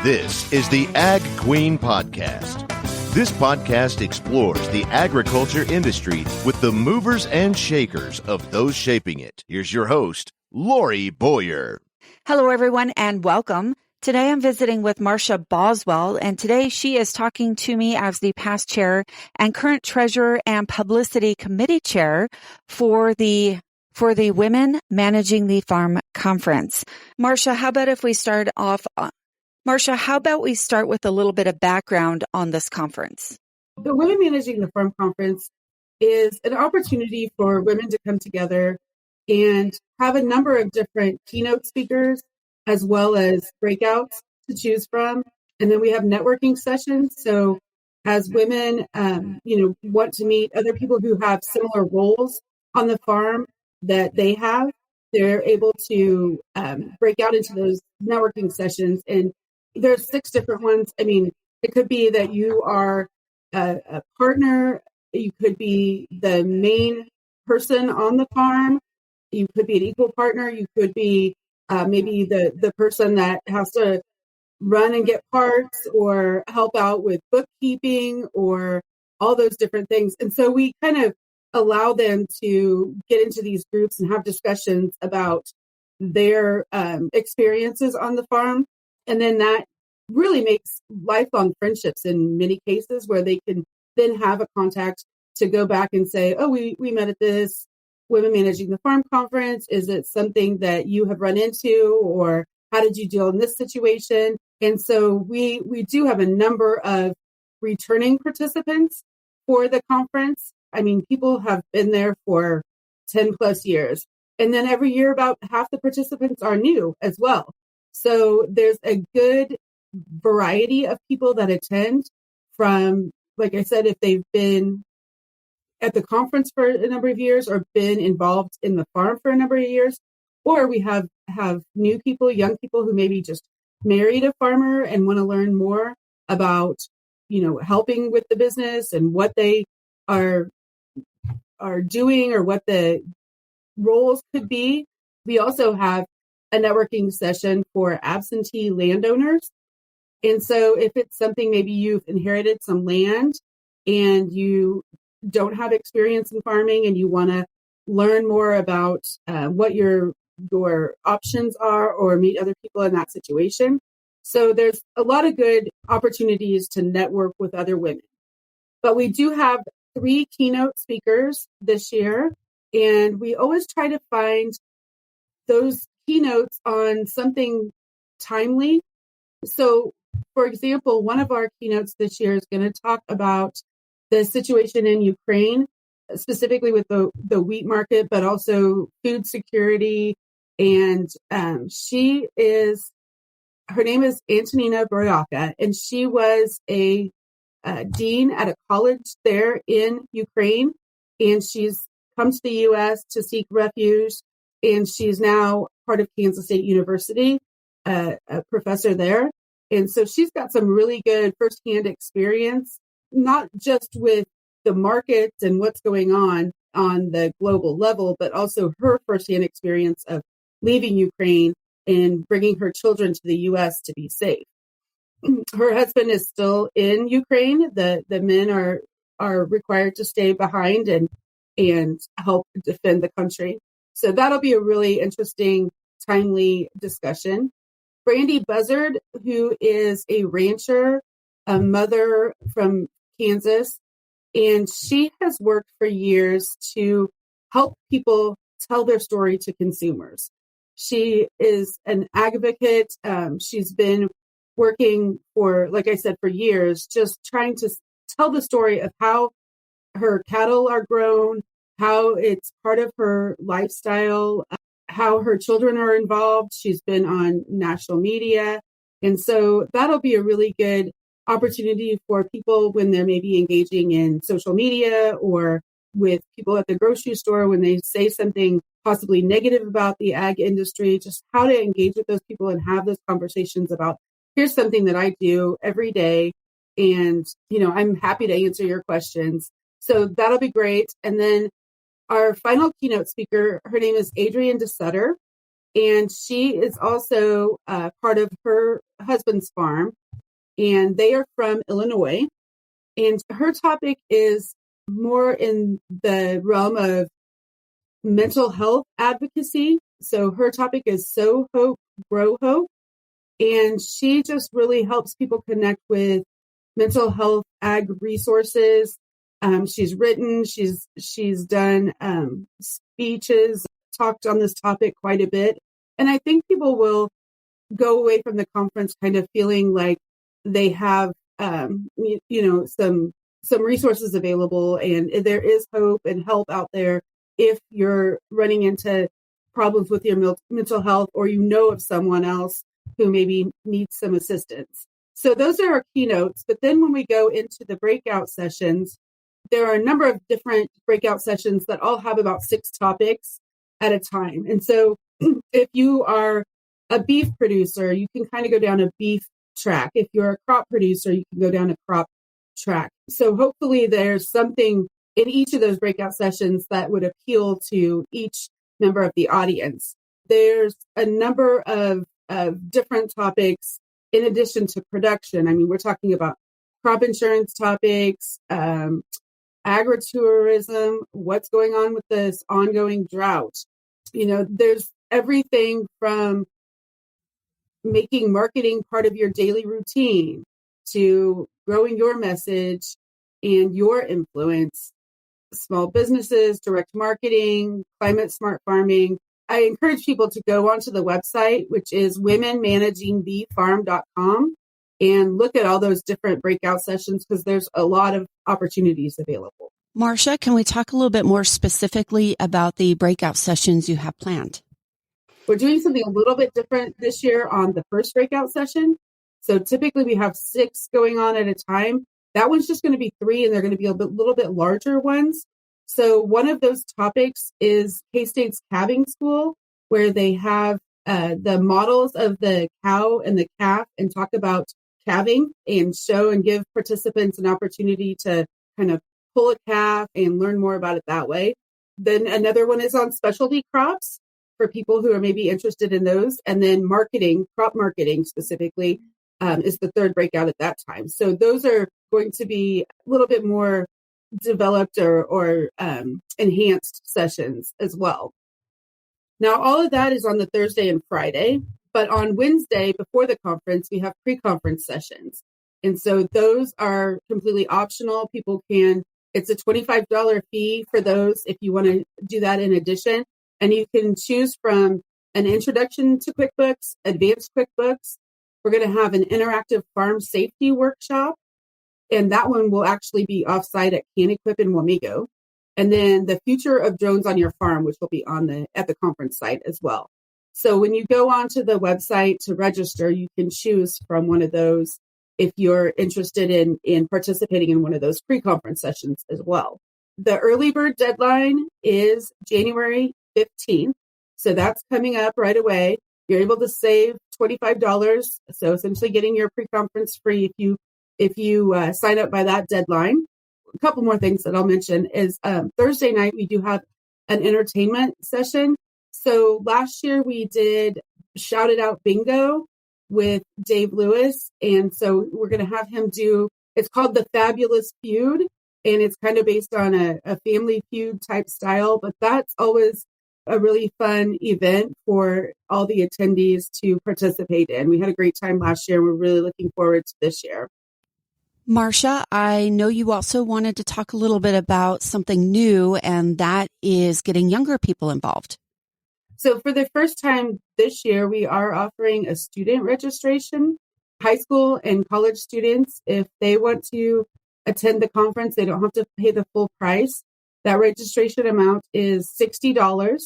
This is the Ag Queen Podcast. This podcast explores the agriculture industry with the movers and shakers of those shaping it. Here's your host, Lori Boyer. Hello, everyone, and welcome. Today I'm visiting with Marsha Boswell, and today she is talking to me as the past chair and current treasurer and publicity committee chair for the Women Managing the Farm Conference. Marsha, how about we start with a little bit of background on this conference? The Women Managing the Farm Conference is an opportunity for women to come together and have a number of different keynote speakers as well as breakouts to choose from. And then we have networking sessions. So as women, want to meet other people who have similar roles on the farm that they have, they're able to break out into those networking sessions. And there's 6 different ones. I mean, it could be that you are a partner. You could be the main person on the farm. You could be an equal partner. You could be maybe the person that has to run and get parts or help out with bookkeeping or all those different things. And so we kind of allow them to get into these groups and have discussions about their experiences on the farm. And then that really makes lifelong friendships in many cases where they can then have a contact to go back and say, oh, we met at this Women Managing the Farm Conference. Is it something that you have run into, or how did you deal in this situation? And so we do have a number of returning participants for the conference. I mean, people have been there for 10 plus years. And then every year, about half the participants are new as well. So there's a good variety of people that attend from, like I said, if they've been at the conference for a number of years or been involved in the farm for a number of years, or we have new people, young people who maybe just married a farmer and want to learn more about, helping with the business and what they are doing or what the roles could be. We also have a networking session for absentee landowners. And so if it's something, maybe you've inherited some land and you don't have experience in farming and you want to learn more about what your options are or meet other people in that situation. So there's a lot of good opportunities to network with other women. But we do have 3 keynote speakers this year, and we always try to find those keynotes on something timely. So, for example, one of our keynotes this year is going to talk about the situation in Ukraine, specifically with the wheat market, but also food security. And her name is Antonina Boryaka, and she was a dean at a college there in Ukraine. And she's come to the U.S. to seek refuge. And she's now part of Kansas State University, a professor there. And so she's got some really good firsthand experience, not just with the markets and what's going on the global level, but also her firsthand experience of leaving Ukraine and bringing her children to the U.S. to be safe. Her husband is still in Ukraine. The men are required to stay behind and help defend the country. So that'll be a really interesting, timely discussion. Brandy Buzzard, who is a rancher, a mother from Kansas, and she has worked for years to help people tell their story to consumers. She is an advocate. She's been working for, like I said, for years, just trying to tell the story of how her cattle are grown, how it's part of her lifestyle, how her children are involved. She's been on national media. And so that'll be a really good opportunity for people when they're maybe engaging in social media or with people at the grocery store when they say something possibly negative about the ag industry, just how to engage with those people and have those conversations about, here's something that I do every day. And, I'm happy to answer your questions. So that'll be great. And then our final keynote speaker, her name is Adrienne DeSutter, And she is also part of her husband's farm, and they are from Illinois. And her topic is more in the realm of mental health advocacy. So her topic is Sow Hope, Grow Hope. And she just really helps people connect with mental health ag resources. She's written, she's done speeches, talked on this topic quite a bit. And I think people will go away from the conference kind of feeling like they have, some resources available, and there is hope and help out there if you're running into problems with your mental health, or you know of someone else who maybe needs some assistance. So those are our keynotes. But then when we go into the breakout sessions, there are a number of different breakout sessions that all have about 6 topics at a time. And so if you are a beef producer, you can kind of go down a beef track. If you're a crop producer, you can go down a crop track. So hopefully there's something in each of those breakout sessions that would appeal to each member of the audience. There's a number of different topics in addition to production. I mean, we're talking about crop insurance topics, agritourism, what's going on with this ongoing drought. There's everything from making marketing part of your daily routine to growing your message and your influence, small businesses, direct marketing, climate smart farming. I encourage people to go onto the website, which is womenmanagingthefarm.com, and look at all those different breakout sessions, because there's a lot of opportunities available. Marsha, can we talk a little bit more specifically about the breakout sessions you have planned? We're doing something a little bit different this year on the first breakout session. So typically we have 6 going on at a time. That one's just going to be 3, and they're going to be little bit larger ones. So one of those topics is K-State's calving school, where they have the models of the cow and the calf and talk about calving and show and give participants an opportunity to kind of pull a calf and learn more about it that way. Then another one is on specialty crops for people who are maybe interested in those. And then marketing, crop marketing specifically, is the third breakout at that time. So those are going to be a little bit more developed or enhanced sessions as well. Now, all of that is on the Thursday and Friday, but on Wednesday before the conference, we have pre-conference sessions. And so those are completely optional. It's a $25 fee for those if you want to do that in addition. And you can choose from an introduction to QuickBooks, advanced QuickBooks. We're going to have an interactive farm safety workshop, and that one will actually be offsite at CanEquip in Wamego. And then the future of drones on your farm, which will be at the conference site as well. So when you go onto the website to register, you can choose from one of those if you're interested in participating in one of those pre-conference sessions as well. The early bird deadline is January 15th. So that's coming up right away. You're able to save $25. So essentially getting your pre-conference free if you sign up by that deadline. A couple more things that I'll mention is Thursday night, we do have an entertainment session. So last year we did Shout It Out Bingo with Dave Lewis. And so we're going to have him it's called The Fabulous Feud. And it's kind of based on a family feud type style, but that's always a really fun event for all the attendees to participate in. We had a great time last year. We're really looking forward to this year. Marsha, I know you also wanted to talk a little bit about something new, and that is getting younger people involved. So for the first time this year, we are offering a student registration. High school and college students, if they want to attend the conference, they don't have to pay the full price. That registration amount is $60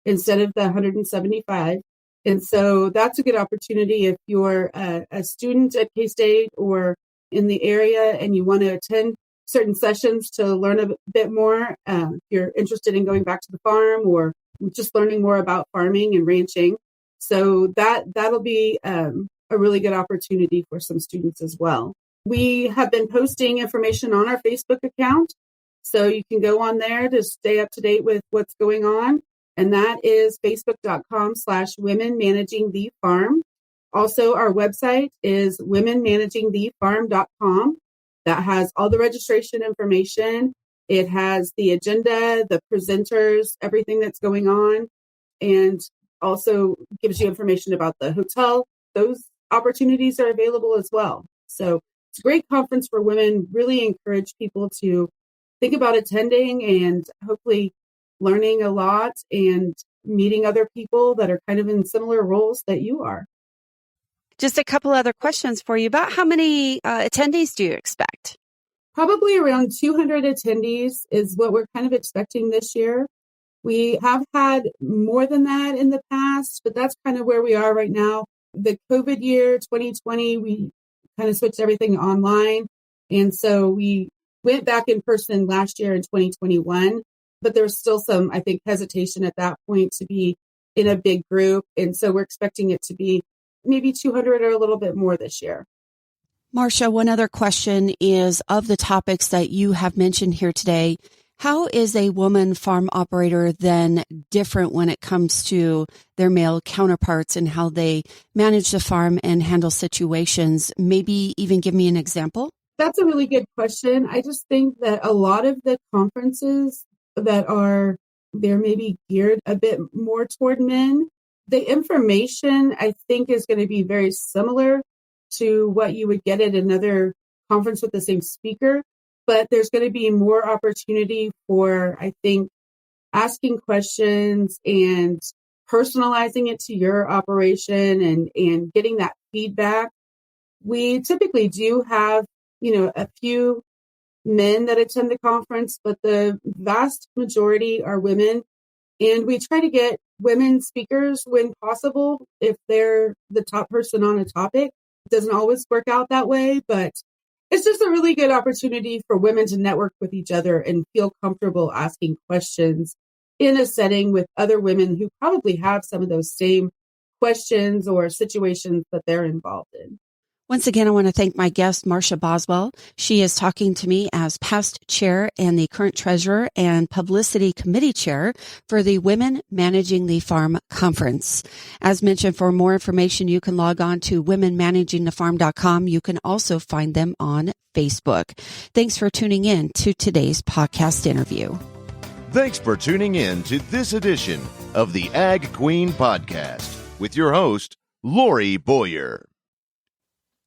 instead of the $175. And so that's a good opportunity if you're a student at K-State or in the area and you want to attend certain sessions to learn a bit more. If you're interested in going back to the farm or just learning more about farming and ranching. So that'll be a really good opportunity for some students as well. We have been posting information on our Facebook account. So you can go on there to stay up to date with what's going on. and that is facebook.com/women managing the farm. Also, our website is womenmanagingthefarm.com. That has all the registration information. It has the agenda, the presenters, everything that's going on, and also gives you information about the hotel. Those opportunities are available as well. So it's a great conference for women. Really encourage people to think about attending and hopefully learning a lot and meeting other people that are kind of in similar roles that you are. Just a couple other questions for you. About how many attendees do you expect? Probably around 200 attendees is what we're kind of expecting this year. We have had more than that in the past, but that's kind of where we are right now. The COVID year, 2020, we kind of switched everything online. And so we went back in person last year in 2021, but there was still some, I think, hesitation at that point to be in a big group. And so we're expecting it to be maybe 200 or a little bit more this year. Marsha, one other question is, of the topics that you have mentioned here today, how is a woman farm operator then different when it comes to their male counterparts and how they manage the farm and handle situations? Maybe even give me an example? That's a really good question. I just think that a lot of the conferences that are there may be geared a bit more toward men. The information, I think, is going to be very similar to what you would get at another conference with the same speaker, but there's going to be more opportunity for, I think, asking questions and personalizing it to your operation and getting that feedback. We typically do have, a few men that attend the conference, but the vast majority are women. And we try to get women speakers when possible if they're the top person on a topic. It doesn't always work out that way, but it's just a really good opportunity for women to network with each other and feel comfortable asking questions in a setting with other women who probably have some of those same questions or situations that they're involved in. Once again, I want to thank my guest, Marsha Boswell. She is talking to me as past chair and the current treasurer and publicity committee chair for the Women Managing the Farm Conference. As mentioned, for more information, you can log on to womenmanagingthefarm.com. You can also find them on Facebook. Thanks for tuning in to today's podcast interview. Thanks for tuning in to this edition of the Ag Queen Podcast with your host, Lori Boyer.